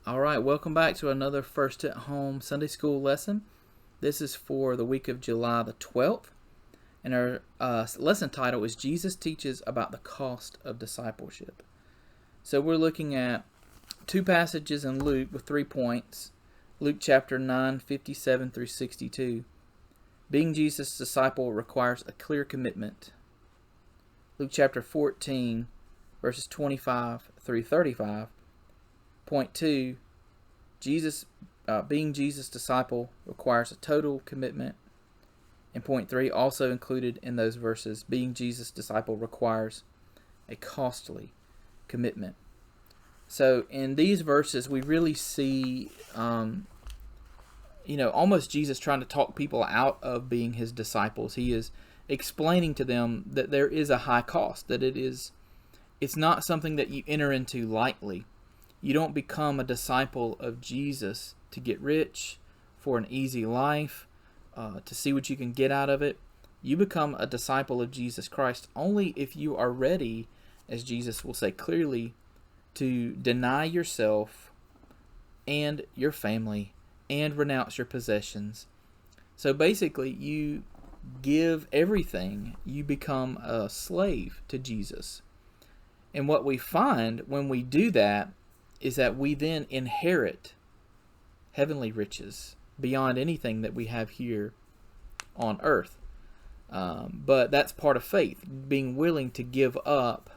All right, welcome back to another First at Home Sunday School lesson. This is for the week of July the 12th, and our lesson title is Jesus Teaches About the Cost of Discipleship. So we're looking at two passages in Luke with 3 points. Luke chapter 9, 57 through 62. Being Jesus' disciple requires a clear commitment. Luke chapter 14, verses 25 through 35. Point 2, being Jesus' disciple requires a total commitment. And point 3, also included in those verses, being Jesus' disciple requires a costly commitment. So in these verses, we really see, almost Jesus trying to talk people out of being his disciples. He is explaining to them that there is a high cost, that it's not something that you enter into lightly. You don't become a disciple of Jesus to get rich, for an easy life, to see what you can get out of it. You become a disciple of Jesus Christ only if you are ready, as Jesus will say clearly, to deny yourself and your family and renounce your possessions. So basically, you give everything. You become a slave to Jesus. And what we find when we do that is that we then inherit heavenly riches beyond anything that we have here on earth. But that's part of faith, being willing to give up,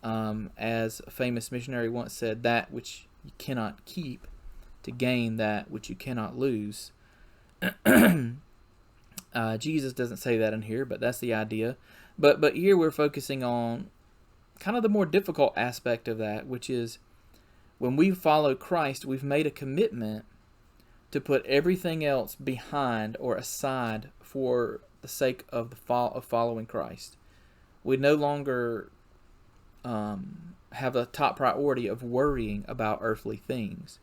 as a famous missionary once said, that which you cannot keep to gain that which you cannot lose. Jesus doesn't say that in here, but that's the idea. But here we're focusing on kind of the more difficult aspect of that, which is when we follow Christ, we've made a commitment to put everything else behind or aside for the sake of following Christ. We no longer have a top priority of worrying about earthly things.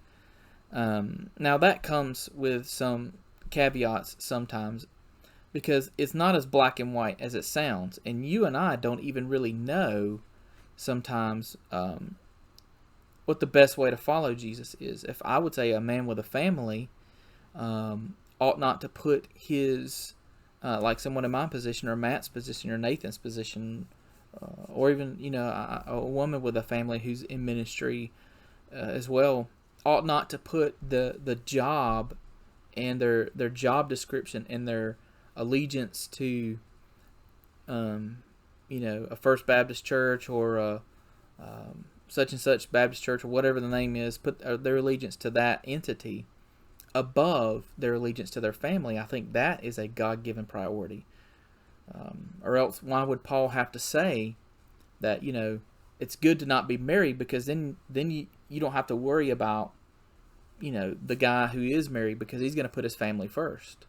Now that comes with some caveats sometimes, because it's not as black and white as it sounds, and you and I don't even really know sometimes what the best way to follow Jesus is. If I would say a man with a family ought not to put his, like someone in my position or Matt's position or Nathan's position, or even a woman with a family who's in ministry as well, ought not to put the job and their job description and their allegiance to a First Baptist Church or a such and such Baptist Church or whatever the name is, put their allegiance to that entity above their allegiance to their family. I think that is a God-given priority. Or else why would Paul have to say that, it's good to not be married, because then you don't have to worry about, the guy who is married, because he's going to put his family first.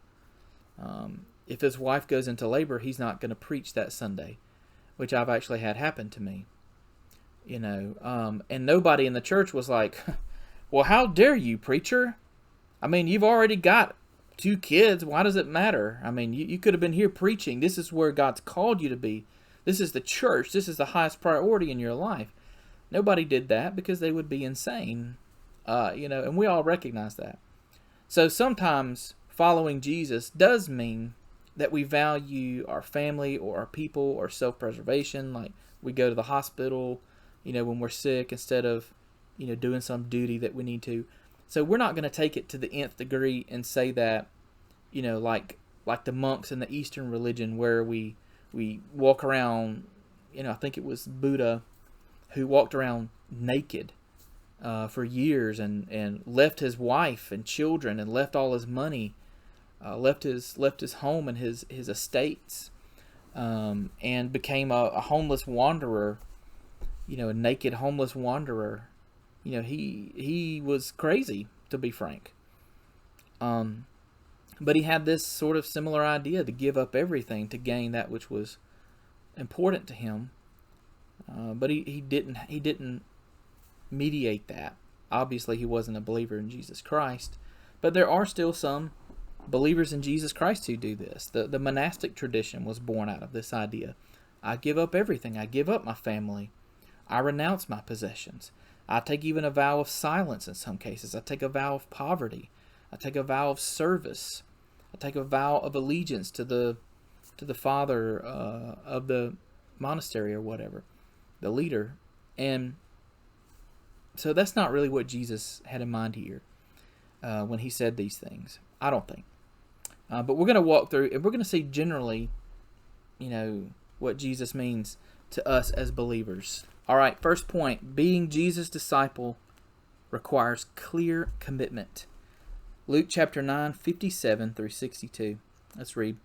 If his wife goes into labor, he's not going to preach that Sunday, which I've actually had happen to me. And nobody in the church was like, well, how dare you, preacher? I mean, you've already got 2 kids. Why does it matter? I mean, you could have been here preaching. This is where God's called you to be. This is the church. This is the highest priority in your life. Nobody did that because they would be insane, and we all recognize that. So sometimes following Jesus does mean that we value our family or our people or self-preservation, like we go to the hospital, when we're sick, instead of, doing some duty that we need to. So we're not going to take it to the nth degree and say that, like the monks in the Eastern religion, where we walk around, I think it was Buddha who walked around naked for years and left his wife and children and left all his money, left his home and his estates, and became a homeless wanderer, a naked homeless wanderer. He was crazy, to be frank. But he had this sort of similar idea to give up everything to gain that which was important to him. But he didn't mediate that. Obviously, he wasn't a believer in Jesus Christ. But there are still some believers in Jesus Christ who do this. The monastic tradition was born out of this idea. I give up everything. I give up my family. I renounce my possessions. I take even a vow of silence in some cases. I take a vow of poverty. I take a vow of service. I take a vow of allegiance to the father of the monastery or whatever, the leader. And so that's not really what Jesus had in mind here when he said these things, I don't think. But we're going to walk through, and we're going to see generally, what Jesus means to us as believers. All right, first point, being Jesus' disciple requires clear commitment. Luke chapter 9, 57 through 62. Let's read.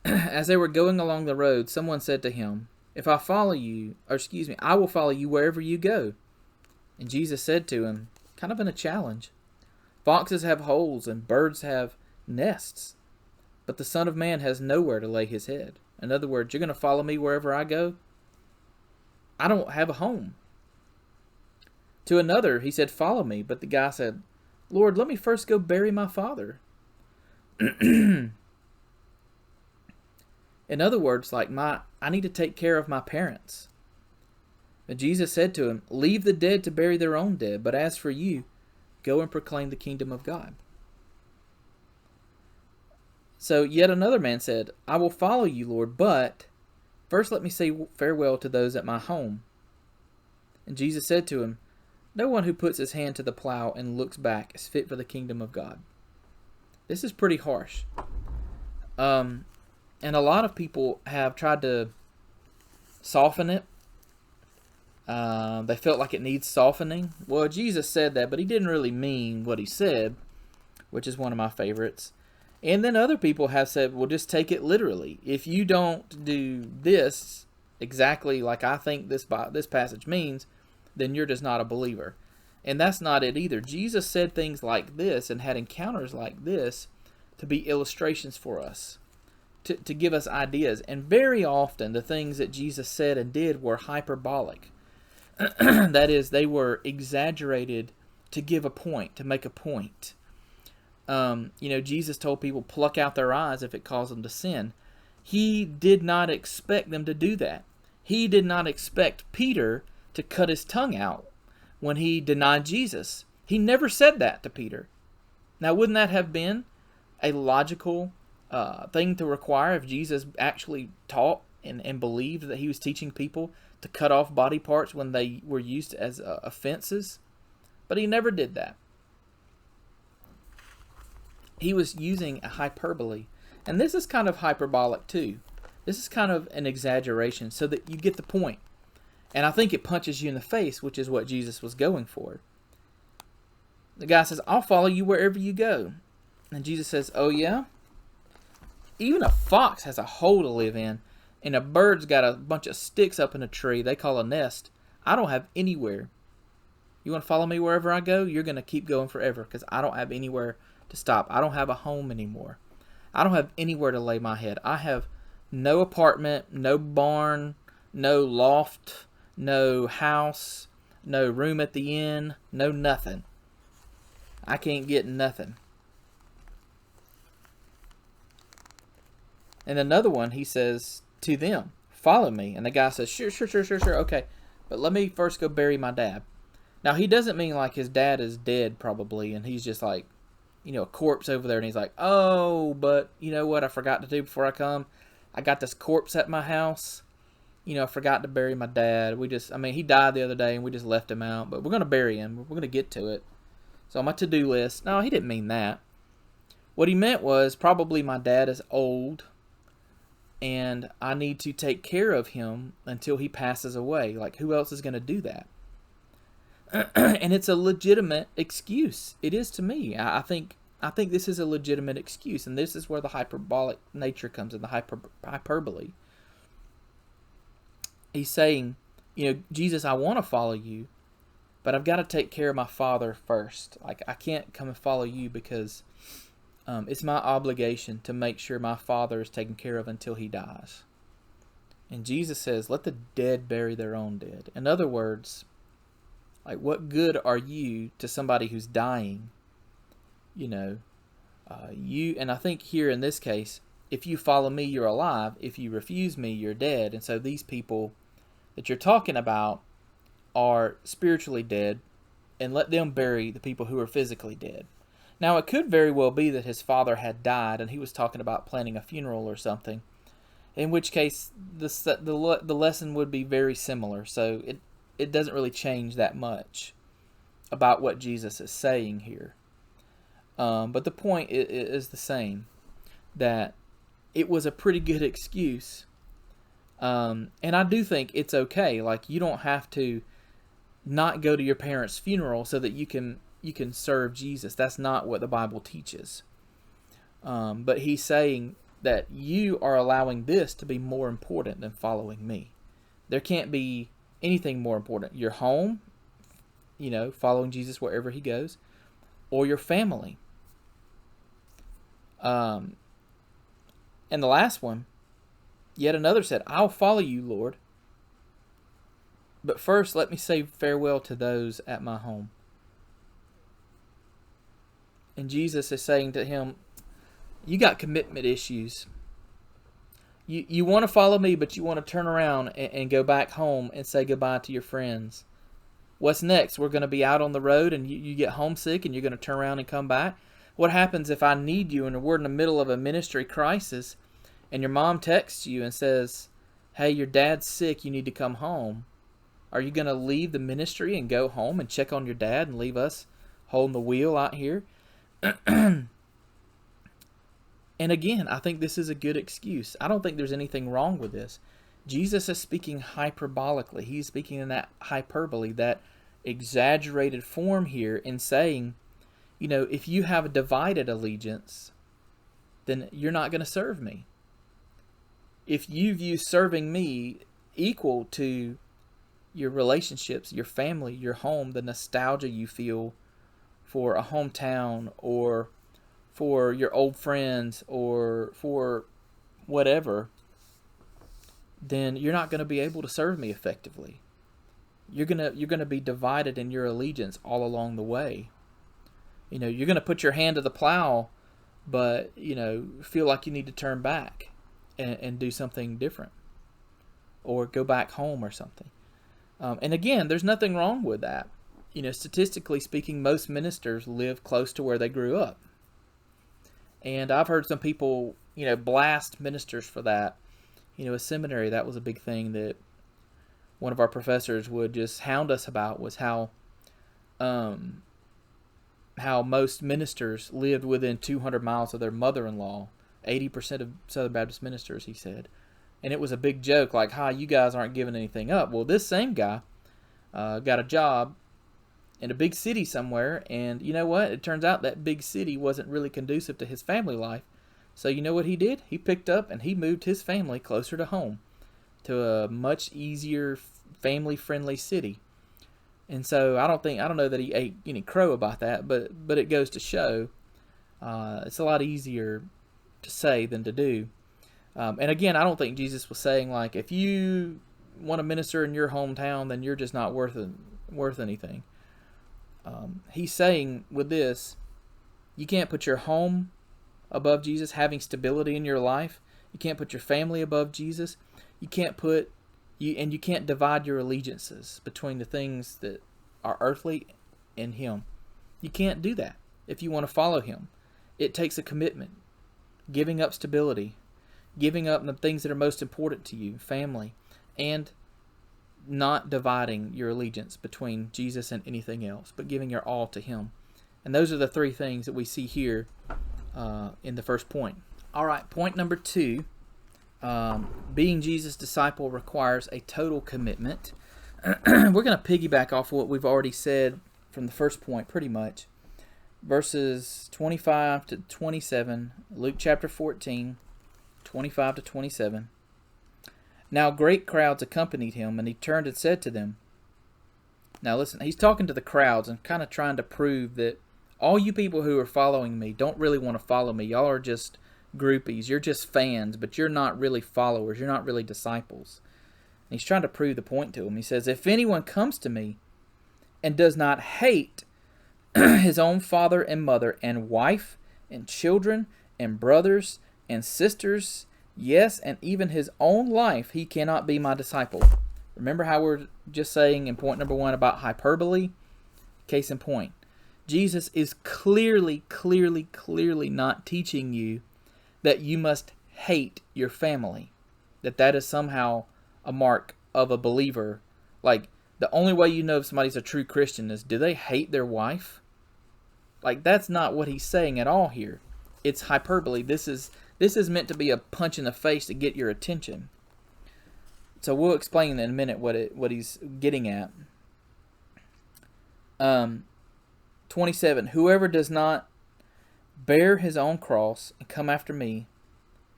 As they were going along the road, someone said to him, I will follow you wherever you go. And Jesus said to him, kind of in a challenge, foxes have holes and birds have nests, but the Son of Man has nowhere to lay his head. In other words, you're going to follow me wherever I go? I don't have a home. To another, he said, follow me. But the guy said, Lord, let me first go bury my father. In other words, I need to take care of my parents. But Jesus said to him, leave the dead to bury their own dead, but as for you, go and proclaim the kingdom of God. So yet another man said, I will follow you, Lord, but first let me say farewell to those at my home. And Jesus said to him, no one who puts his hand to the plow and looks back is fit for the kingdom of God. This is pretty harsh. And a lot of people have tried to soften it. They felt like it needs softening. Well, Jesus said that, but he didn't really mean what he said, which is one of my favorites. And then other people have said, well, just take it literally. If you don't do this exactly like I think this passage means, then you're just not a believer. And that's not it either. Jesus said things like this and had encounters like this to be illustrations for us, to give us ideas. And very often the things that Jesus said and did were hyperbolic. That is, they were exaggerated to give a point, to make a point. Jesus told people, pluck out their eyes if it caused them to sin. He did not expect them to do that. He did not expect Peter to cut his tongue out when he denied Jesus. He never said that to Peter. Now, wouldn't that have been a logical thing to require if Jesus actually taught and believed that he was teaching people to cut off body parts when they were used as offenses? But he never did that. He was using a hyperbole. And this is kind of hyperbolic too. This is kind of an exaggeration so that you get the point. And I think it punches you in the face, which is what Jesus was going for. The guy says, I'll follow you wherever you go. And Jesus says, oh yeah? Even a fox has a hole to live in, and a bird's got a bunch of sticks up in a tree they call a nest. I don't have anywhere. You want to follow me wherever I go? You're going to keep going forever because I don't have anywhere to stop. I don't have a home anymore. I don't have anywhere to lay my head. I have no apartment, no barn, no loft, no house, no room at the inn, no nothing. I can't get nothing. And another one, he says to them, follow me. And the guy says, sure, okay. But let me first go bury my dad. Now, he doesn't mean like his dad is dead probably, and he's just like, a corpse over there, and he's like, oh, but you know what I forgot to do before I come? I got this corpse at my house. I forgot to bury my dad. He died the other day, and we just left him out, but we're going to bury him. We're going to get to it. So on my to-do list, no, he didn't mean that. What he meant was probably my dad is old, and I need to take care of him until he passes away. Like, who else is going to do that? And it's a legitimate excuse. It is to me. I think this is a legitimate excuse, and this is where the hyperbolic nature comes in, the hyperbole. He's saying, Jesus, I want to follow you, but I've got to take care of my father first. Like, I can't come and follow you because it's my obligation to make sure my father is taken care of until he dies. And Jesus says, let the dead bury their own dead. In other words, like, what good are you to somebody who's dying? And I think here in this case, if you follow me, you're alive. If you refuse me, you're dead. And so these people that you're talking about are spiritually dead, and let them bury the people who are physically dead. Now, it could very well be that his father had died and he was talking about planning a funeral or something, in which case the lesson would be very similar. So it doesn't really change that much about what Jesus is saying here. But the point is the same, that it was a pretty good excuse. And I do think it's okay. Like, you don't have to not go to your parents' funeral so that you can serve Jesus. That's not what the Bible teaches. But he's saying that you are allowing this to be more important than following me. There can't be anything more important. Your home, following Jesus wherever he goes, or your family. And the last one, yet another said, I'll follow you, Lord. But first, let me say farewell to those at my home. And Jesus is saying to him, you got commitment issues. You want to follow me, but you want to turn around and go back home and say goodbye to your friends. What's next? We're going to be out on the road and you get homesick and you're going to turn around and come back? What happens if I need you and we're in the middle of a ministry crisis and your mom texts you and says, hey, your dad's sick, you need to come home? Are you going to leave the ministry and go home and check on your dad and leave us holding the wheel out here? And again, I think this is a good excuse. I don't think there's anything wrong with this. Jesus is speaking hyperbolically. He's speaking in that hyperbole, that exaggerated form here, in saying, if you have a divided allegiance, then you're not going to serve me. If you view serving me equal to your relationships, your family, your home, the nostalgia you feel for a hometown or for your old friends or for whatever, then you're not going to be able to serve me effectively. You're gonna be divided in your allegiance all along the way. You're going to put your hand to the plow, but feel like you need to turn back and do something different, or go back home or something. And again, there's nothing wrong with that. Statistically speaking, most ministers live close to where they grew up. And I've heard some people, blast ministers for that. A seminary, that was a big thing that one of our professors would just hound us about, was how most ministers lived within 200 miles of their mother-in-law. 80% of Southern Baptist ministers, he said. And it was a big joke, like, you guys aren't giving anything up. Well, this same guy got a job in a big city somewhere, and you know what? It turns out that big city wasn't really conducive to his family life. So you know what he did? He picked up and he moved his family closer to home, to a much easier family-friendly city. And so I don't know that he ate any crow about that, but it goes to show it's a lot easier to say than to do. And again, I don't think Jesus was saying, like, if you want to minister in your hometown, then you're just not worth anything. He's saying with this, you can't put your home above Jesus, having stability in your life. You can't put your family above Jesus. You can't divide your allegiances between the things that are earthly and him. You can't do that if you want to follow him. It takes a commitment, giving up stability, giving up the things that are most important to you, family, and not dividing your allegiance between Jesus and anything else, but giving your all to him. And those are the three things that we see here in the first point. All right, point number 2. Being Jesus' disciple requires a total commitment. We're going to piggyback off what we've already said from the first point, pretty much. Verses 25 to 27, Luke chapter 14, 25 to 27. Now great crowds accompanied him, and he turned and said to them. Now listen, he's talking to the crowds and kind of trying to prove that all you people who are following me don't really want to follow me. Y'all are just groupies. You're just fans, but you're not really followers. You're not really disciples. And he's trying to prove the point to them. He says, if anyone comes to me and does not hate his own father and mother and wife and children and brothers and sisters, yes, and even his own life, he cannot be my disciple. Remember how we're just saying in point number 1 about hyperbole? Case in point. Jesus is clearly not teaching you that you must hate your family. That is somehow a mark of a believer. Like, the only way you know if somebody's a true Christian is, do they hate their wife? Like, that's not what he's saying at all here. It's hyperbole. This is meant to be a punch in the face to get your attention. So we'll explain in a minute what he's getting at. 27. Whoever does not bear his own cross and come after me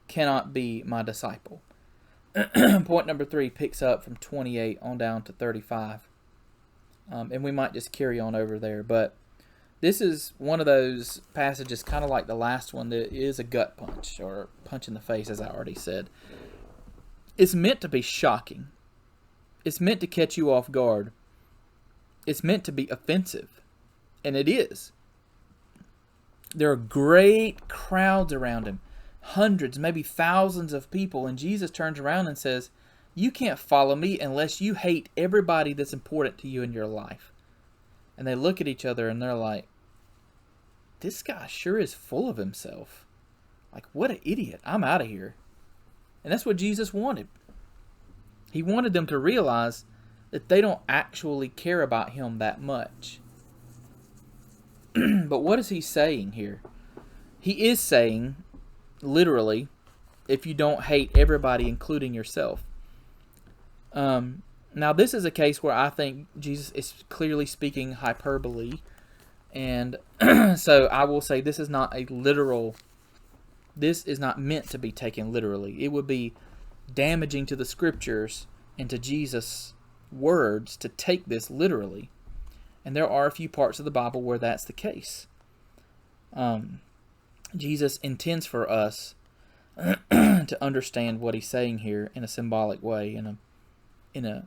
cannot be my disciple. Point number 3 picks up from 28 on down to 35. And we might just carry on over there. But this is one of those passages, kind of like the last one, that is a gut punch, or punch in the face, as I already said. It's meant to be shocking. It's meant to catch you off guard. It's meant to be offensive. And it is. There are great crowds around him. Hundreds, maybe thousands of people. And Jesus turns around and says, you can't follow me unless you hate everybody that's important to you in your life. And they look at each other and they're like, this guy sure is full of himself. Like, what an idiot. I'm out of here. And that's what Jesus wanted. He wanted them to realize that they don't actually care about him that much. But what is he saying here? He is saying, literally, if you don't hate everybody, including yourself. Now, this is a case where I think Jesus is clearly speaking hyperbole. And so I will say this is not a literal... This is not meant to be taken literally. It would be damaging to the scriptures and to Jesus' words to take this literally. And there are a few parts of the Bible where that's the case. Jesus intends for us to understand what he's saying here in a symbolic way, in a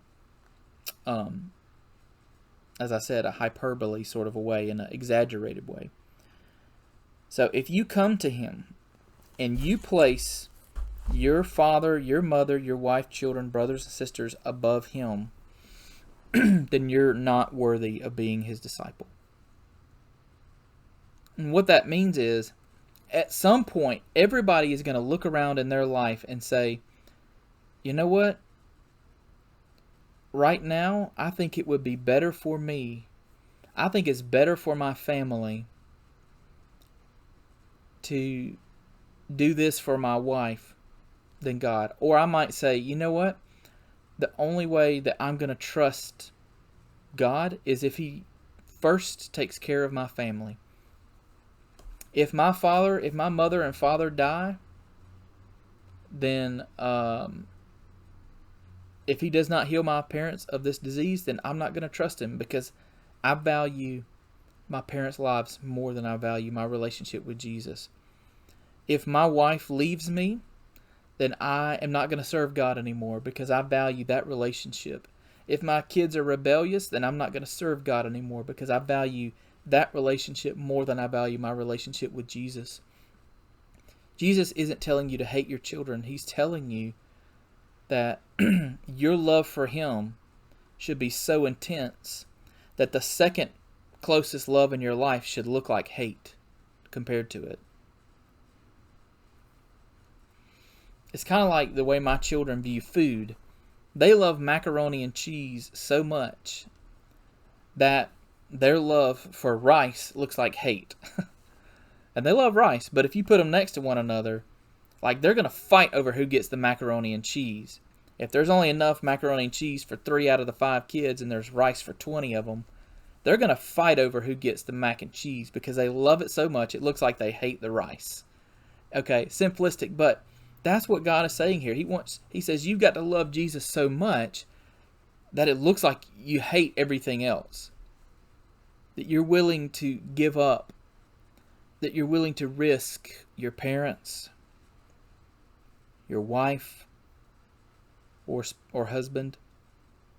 as I said, a hyperbole sort of a way, in an exaggerated way. So if you come to him and you place your father, your mother, your wife, children, brothers and sisters above him, then you're not worthy of being his disciple. And what that means is, at some point, everybody is going to look around in their life and say, you know what? Right now, I think it would be better for me. I think it's better for my family to do this for my wife than God. Or I might say, you know what? The only way that I'm going to trust God is if he first takes care of my family. If my mother and father die, then if he does not heal my parents of this disease, then I'm not going to trust him, because I value my parents' lives more than I value my relationship with Jesus. If my wife leaves me, then I am not going to serve God anymore, because I value that relationship. If my kids are rebellious, then I'm not going to serve God anymore, because I value that relationship more than I value my relationship with Jesus. Jesus isn't telling you to hate your children. He's telling you that your love for him should be so intense that the second closest love in your life should look like hate compared to it. It's kind of like the way my children view food. They love macaroni and cheese so much that their love for rice looks like hate. And they love rice, but if you put them next to one another, like, they're going to fight over who gets the macaroni and cheese. If there's only enough macaroni and cheese for 3 out of the 5 kids and there's rice for 20 of them, they're going to fight over who gets the mac and cheese because they love it so much it looks like they hate the rice. Okay, simplistic, but that's what God is saying here. He says you've got to love Jesus so much that it looks like you hate everything else. That you're willing to give up. That you're willing to risk your parents, your wife or husband,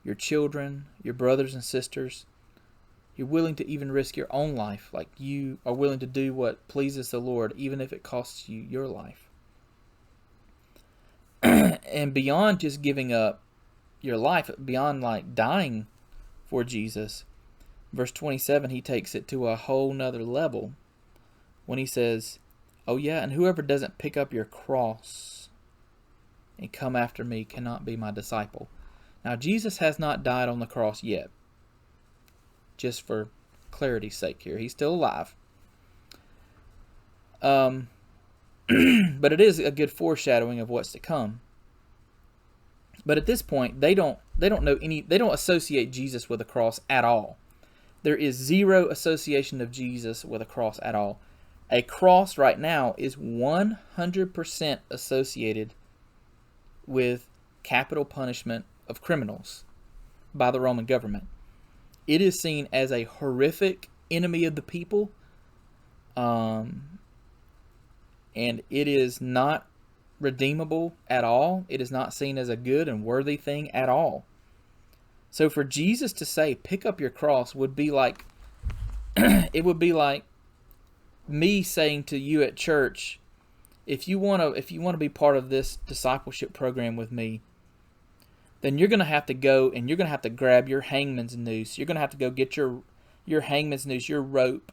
your children, your brothers and sisters. You're willing to even risk your own life. Like, you are willing to do what pleases the Lord, even if it costs you your life. And beyond just giving up your life beyond like dying for Jesus. Verse 27, he takes it to a whole nother level when he says, oh yeah, and whoever doesn't pick up your cross and come after me cannot be my disciple. Now, Jesus has not died on the cross yet. Just for clarity's sake here. He's still alive. But it is a good foreshadowing of what's to come. But at this point, they don't associate Jesus with a cross at all. There is zero association of Jesus with a cross at all. A cross right now is 100% associated with capital punishment of criminals by the Roman government. It is seen as a horrific enemy of the people, and it is not redeemable at all. It is not seen as a good and worthy thing at all. So for Jesus to say, pick up your cross, would be like, it would be like me saying to you at church, if you want to be part of this discipleship program with me, then you're going to have to go and you're going to have to grab your hangman's noose. You're going to have to go get your hangman's noose, your rope,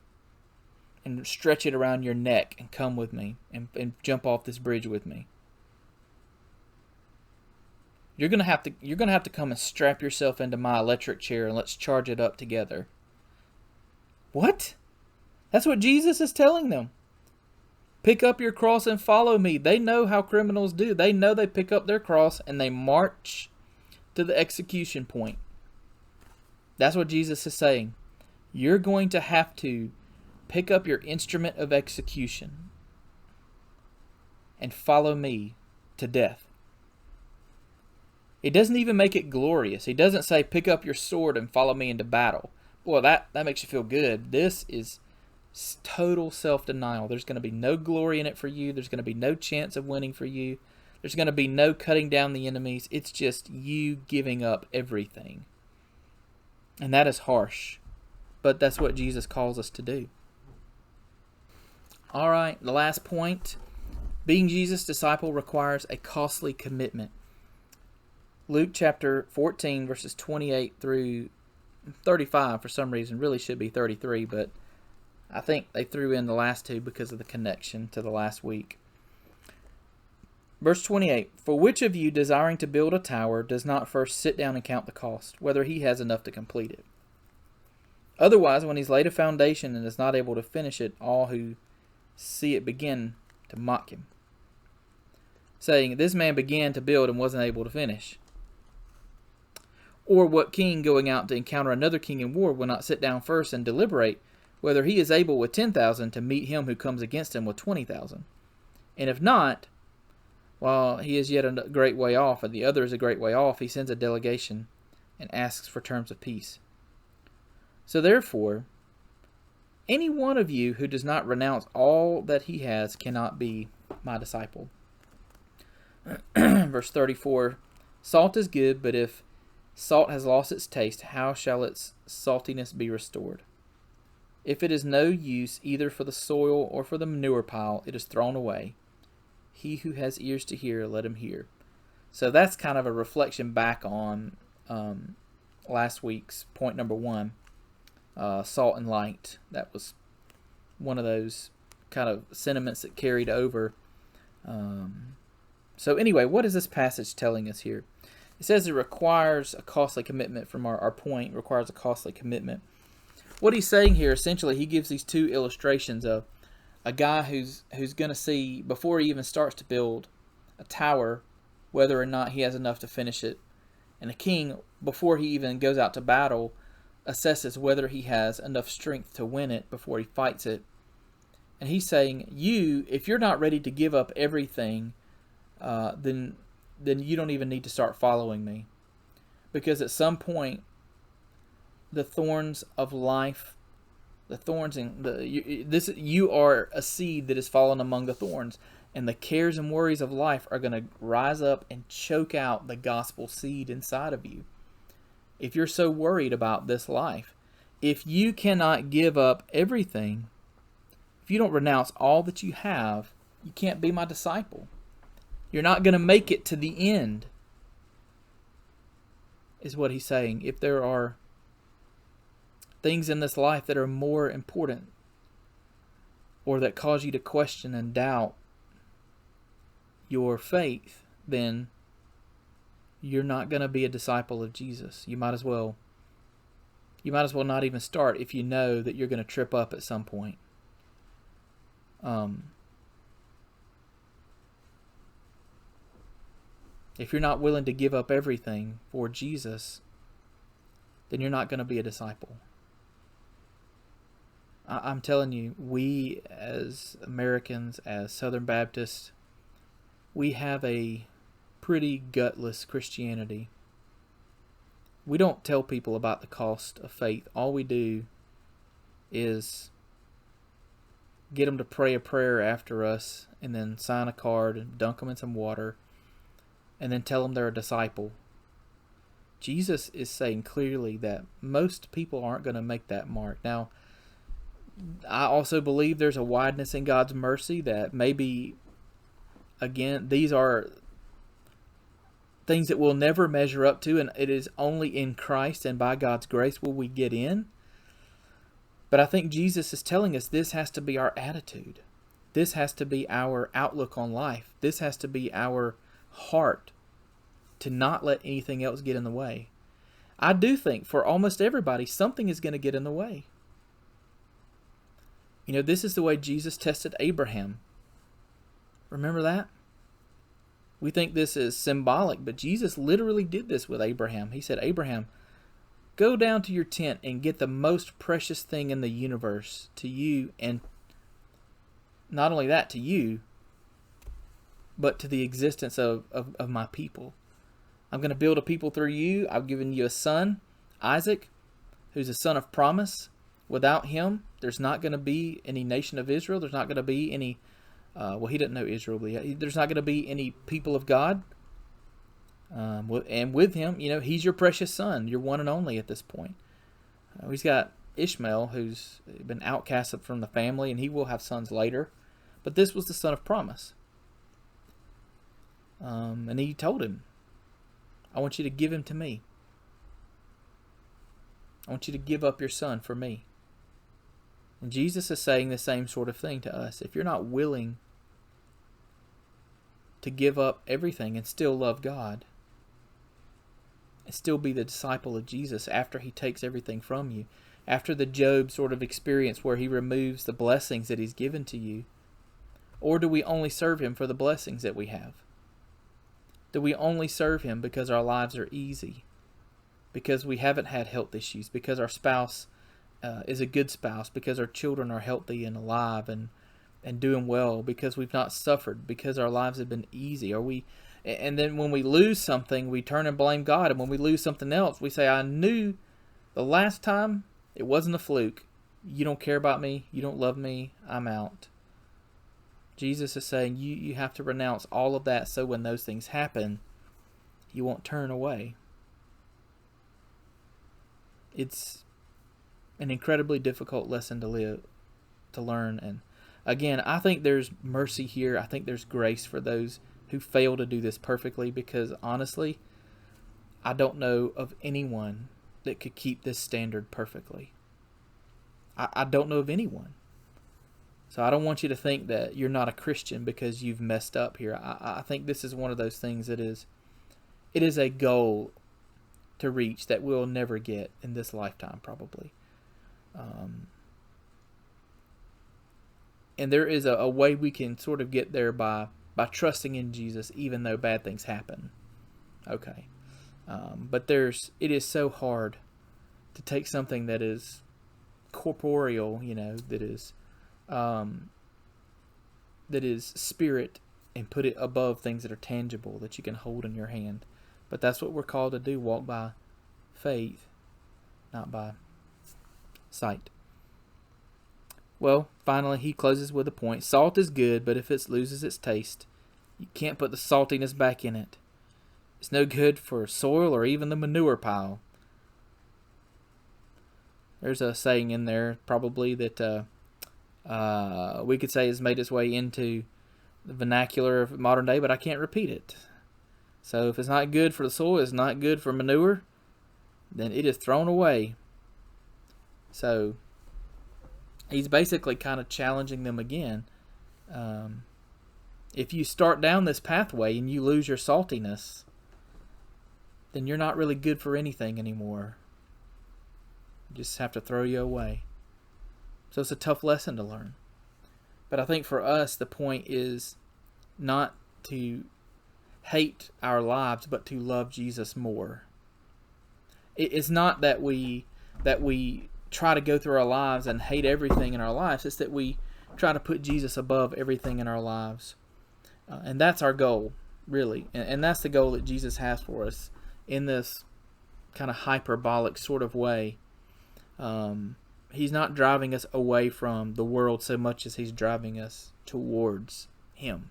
and stretch it around your neck and come with me and jump off this bridge with me. You're going to have to come and strap yourself into my electric chair and let's charge it up together. What? That's what Jesus is telling them. Pick up your cross and follow me. They know how criminals do. They know they pick up their cross and they march to the execution point. That's what Jesus is saying. You're going to have to pick up your instrument of execution and follow me to death. It doesn't even make it glorious. He doesn't say, pick up your sword and follow me into battle. Boy, that makes you feel good. This is total self-denial. There's going to be no glory in it for you. There's going to be no chance of winning for you. There's going to be no cutting down the enemies. It's just you giving up everything. And that is harsh. But that's what Jesus calls us to do. All right, the last point. Being Jesus' disciple requires a costly commitment. Luke chapter 14, verses 28 through 35, for some reason, really should be 33, but I think they threw in the last two because of the connection to the last week. Verse 28, for which of you desiring to build a tower does not first sit down and count the cost, whether he has enough to complete it? Otherwise, when he's laid a foundation and is not able to finish it, all who see it begin to mock him, saying, this man began to build and wasn't able to finish. Or what king going out to encounter another king in war will not sit down first and deliberate whether he is able with 10,000 to meet him who comes against him with 20,000? And if not, while he is yet a great way off, and the other is a great way off, he sends a delegation and asks for terms of peace. So therefore, any one of you who does not renounce all that he has cannot be my disciple. Verse 34, salt is good, but if salt has lost its taste, how shall its saltiness be restored? If it is no use either for the soil or for the manure pile, it is thrown away. He who has ears to hear, let him hear. So that's kind of a reflection back on last week's point number 1, salt and light. That was one of those kind of sentiments that carried over. So anyway, what is this passage telling us here? It says it requires a costly commitment. From our point, requires a costly commitment. What he's saying here, essentially, he gives these two illustrations of a guy who's going to see, before he even starts to build a tower, whether or not he has enough to finish it. And a king, before he even goes out to battle, assesses whether he has enough strength to win it before he fights it. And he's saying, if you're not ready to give up everything, then you don't even need to start following me. Because at some point, the thorns of life, you are a seed that has fallen among the thorns, and the cares and worries of life are going to rise up and choke out the gospel seed inside of you. If you're so worried about this life, if you cannot give up everything, if you don't renounce all that you have, you can't be my disciple. You're not going to make it to the end. is what he's saying. If there are things in this life that are more important or that cause you to question and doubt your faith, then you're not going to be a disciple of Jesus. You might as well not even start if you know that you're going to trip up at some point. If you're not willing to give up everything for Jesus, then you're not going to be a disciple. I'm telling you, we as Americans, as Southern Baptists, we have a pretty gutless Christianity. We don't tell people about the cost of faith. All we do is get them to pray a prayer after us and then sign a card and dunk them in some water and then tell them they're a disciple. Jesus is saying clearly that most people aren't going to make that mark. Now, I also believe there's a wideness in God's mercy that maybe, again, these are things that we'll never measure up to, and it is only in Christ and by God's grace will we get in. But I think Jesus is telling us this has to be our attitude. This has to be our outlook on life. This has to be our heart, to not let anything else get in the way. I do think for almost everybody, something is going to get in the way. You know, this is the way Jesus tested Abraham. Remember that? We think this is symbolic, but Jesus literally did this with Abraham. He said, Abraham, go down to your tent and get the most precious thing in the universe to you, and not only that to you, but to the existence of my people. I'm going to build a people through you. I've given you a son, Isaac, who's a son of promise. Without him, there's not going to be any nation of Israel. There's not going to be any, he didn't know Israel, but there's not going to be any people of God. And with him, you know, he's your precious son, your one and only at this point. He's got Ishmael, who's been outcasted from the family, and he will have sons later. But this was the son of promise. And he told him, I want you to give him to me. I want you to give up your son for me. And Jesus is saying the same sort of thing to us. If you're not willing to give up everything and still love God, and still be the disciple of Jesus after he takes everything from you, after the Job sort of experience where he removes the blessings that he's given to you, or do we only serve him for the blessings that we have? Do we only serve him because our lives are easy? Because we haven't had health issues? Because our spouse is a good spouse? Because our children are healthy and alive and doing well? Because we've not suffered? Because our lives have been easy? And then when we lose something, we turn and blame God. And when we lose something else, we say, I knew the last time it wasn't a fluke. You don't care about me. You don't love me. I'm out. Jesus is saying you have to renounce all of that so when those things happen, you won't turn away. It's an incredibly difficult lesson to learn. And again, I think there's mercy here. I think there's grace for those who fail to do this perfectly, because honestly, I don't know of anyone that could keep this standard perfectly. I don't know of anyone. So I don't want you to think that you're not a Christian because you've messed up here. I think this is one of those things that it is a goal to reach that we'll never get in this lifetime, probably. And there is a way we can sort of get there by trusting in Jesus, even though bad things happen. Okay. But it is so hard to take something that is corporeal, that is spirit, and put it above things that are tangible that you can hold in your hand. But that's what we're called to do, walk by faith, not by sight. Well, finally, he closes with a point. Salt is good, but if it loses its taste, you can't put the saltiness back in it. It's no good for soil or even the manure pile. There's a saying in there, probably, that we could say has made its way into the vernacular of modern day, but I can't repeat it. So if it's not good for the soil, it's not good for manure, then it is thrown away. So he's basically kind of challenging them again. If you start down this pathway and you lose your saltiness, then you're not really good for anything anymore. You just have to throw you away. So it's a tough lesson to learn. But I think for us, the point is not to hate our lives, but to love Jesus more. It's not that we try to go through our lives and hate everything in our lives. It's that we try to put Jesus above everything in our lives. And that's our goal, really. And that's the goal that Jesus has for us in this kind of hyperbolic sort of way. He's not driving us away from the world so much as he's driving us towards him.